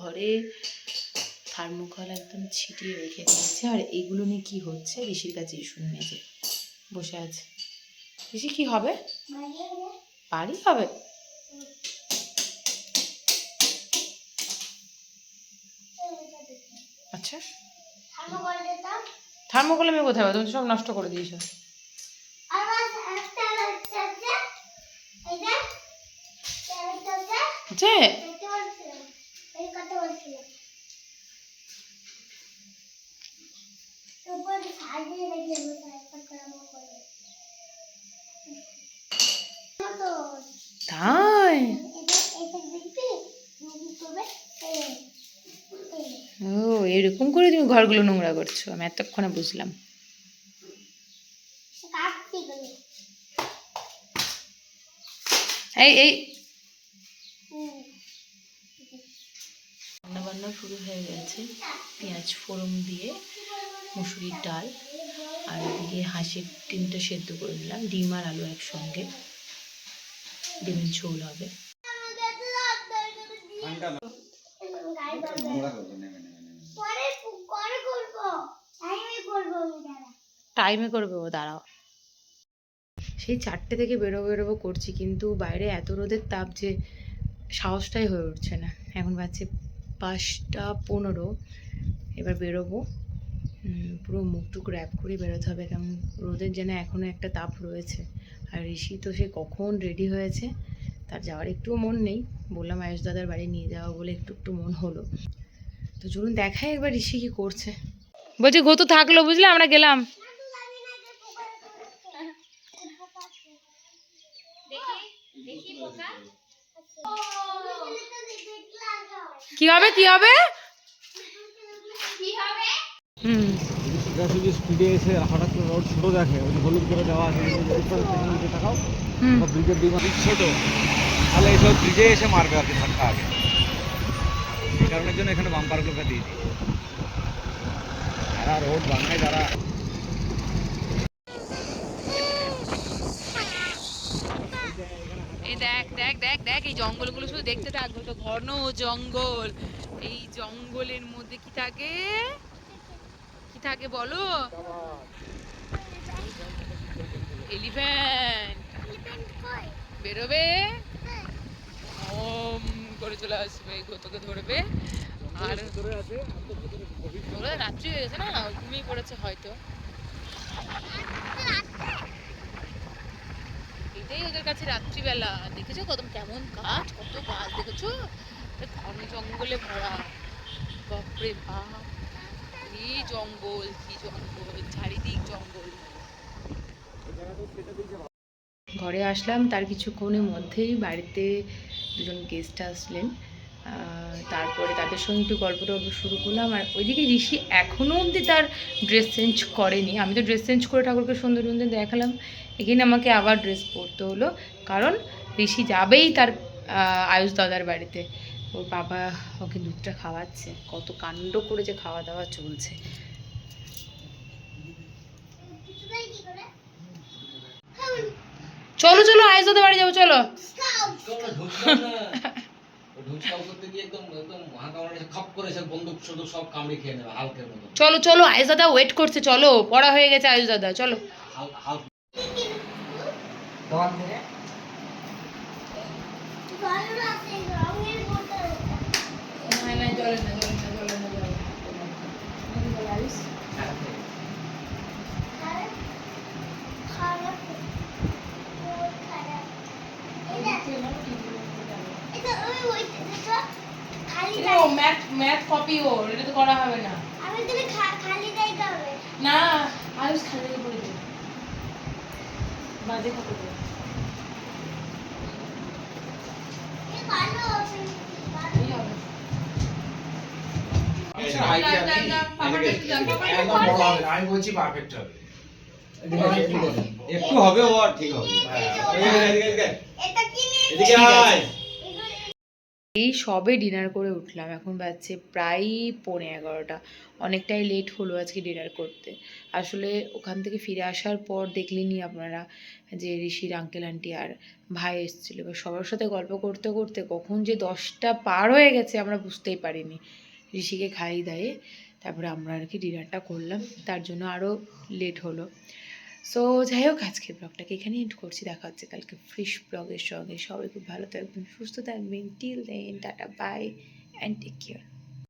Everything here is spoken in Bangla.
ঘরে থার্মোকল একদম ছিটিয়ে রেখে দিয়েছে। আর এগুলো নিয়ে কী হচ্ছে ঋষির কাছে শুনে যে বসে আছে। ঋষি কী হবে? বাড়ি হবে? আচ্ছা, থার্মোকল আমি কোথায় পাবো? তুমি সব নষ্ট করে দিয়েছো। তাই ও, এরকম করে তুমি ঘরগুলো নোংরা করছো, আমি এতক্ষণে বুঝলাম। এই এই রান্না বান্না শুরু হয়ে গেছে। পেঁয়াজ ফোড়ন দিয়ে মুসুরির ডাল, আর এদিকে হাঁসের ডিমটা সেদ্ধ করে নিলাম। ডিম আর আলু একসঙ্গে, ডিমের ঝোল হবে। টাইমে করবে ও, দাঁড়াও। সেই 4টে থেকে বেরোবো করছি, কিন্তু বাইরে এত রোদের তাপ যে সাহসটাই হয়ে উঠছে না। এখন বাজছে 5টা 15। এবার বেরোবো, পুরো মুখটুক র্যাপ করে বেরোতে হবে, কারণ রোদের যেন এখনও একটা তাপ রয়েছে। আর ঋষি তো সে কখন রেডি হয়েছে, তার যাওয়ার একটুও মন নেই। বললাম আয়ুষ দাদার বাড়ি নিয়ে যাওয়া বলে একটু মন হলো। তো চলুন দেখাই একবার ঋষি কি করছে। বলছি গতু থাকলো, বুঝলে, আমরা গেলাম। কি হবে কি হবে? স্পিডে এসে হঠাৎ করে রোড ছোট দেখে, ওই হলুদ করে দেওয়া আছে, তাকাও ব্রিজের ডিম ছোট, তাহলে এইসব ব্রিজে এসে মারবে আর কি ধাক্কা আগে। এই কারণের জন্য এখানে বাম্পারগুলোকে দিয়ে দিই। যারা রোড বানায়, যারা এই দেখ দেখ দেখ দেখ, এই জঙ্গলগুলো শুধু দেখতে থাকবো তো, ঘন জঙ্গল। এই জঙ্গলের মধ্যে কি থাকে, কি থাকে বলো? এলিফ্যান্ট বেরোবে, ওম করে চলে আসবে, তোকে ধরবে। আর রাত্রি হয়ে গেছে না, ঘুমিয়ে পড়েছে হয়তো। এটাই ওদের কাছে রাত্রিবেলা। দেখেছো কত কেমন গাছ, কত গাছ দেখেছো, ঘন জঙ্গলে ভরা। বাপরে বাপ, কি জঙ্গল, কি জঙ্গল, চারিদিক জঙ্গল। ঘরে আসলাম, তার কিছুক্ষণের মধ্যেই বাড়িতে দুজন গেস্ট আসলেন। তারপরে তাদের সঙ্গে একটু গল্প টল্প শুরু করলাম। আর ওইদিকে ঋষি এখনও অবধি তার ড্রেস চেঞ্জ করেনি। আমি তো ড্রেস চেঞ্জ করে ঠাকুরকে সুন্দর সুন্দর দেখালাম, এখানে আমাকে আবার ড্রেস পরতে হলো, কারণ ঋষি যাবেই তার আয়ুষ দাদার বাড়িতে। ওর বাবা ওকে দুধটা খাওয়াচ্ছে, কত কাণ্ড করেছে, খাওয়া দাওয়া চলছে। চলো চলো আয়ুষ দাদার বাড়ি যাবো, চলো। চলো চলো, আয়ুষ দাদা ওয়েট করছে, চলো, পড়া হয়ে গেছে আয়ুষ দাদা, চলো। ম্যাথ কপি ওর, এটা তো করা হবে না। আমি তুমি খালি দিতে হবে না, আয়ুষ খালি করে দে, বাজে কত দে। এই ভালো আছে, ভালোই হবে। আমি বলছি পারফেক্ট হবে, একটু হবে ও ঠিক হবে। এটা কি নিয়ে এই সবে ডিনার করে উঠলাম, এখন বাজছে প্রায় 11:45। অনেকটাই লেট হলো আজকে ডিনার করতে। আসলে ওখান থেকে ফিরে আসার পর দেখলেনই আপনারা যে ঋষির আঙ্কেল আন্টি আর ভাই এসেছিলো, এবার সবার সাথে গল্প করতে করতে কখন যে 10টা পার হয়ে গেছে আমরা বুঝতেই পারিনি। ঋষিকে খাইয়ে দাইয়ে তারপরে আমরা আর কি ডিনারটা করলাম, তার জন্য আরও লেট হলো। সো যাই হোক, আজকের ব্লগটাকে এখানে এন্ড করছি। দেখা হচ্ছে কালকে ফ্রেশ ব্লগের সঙ্গে। সবাই খুব ভালো থাকবেন, সুস্থ থাকবেন। Till then tata, bye and take care.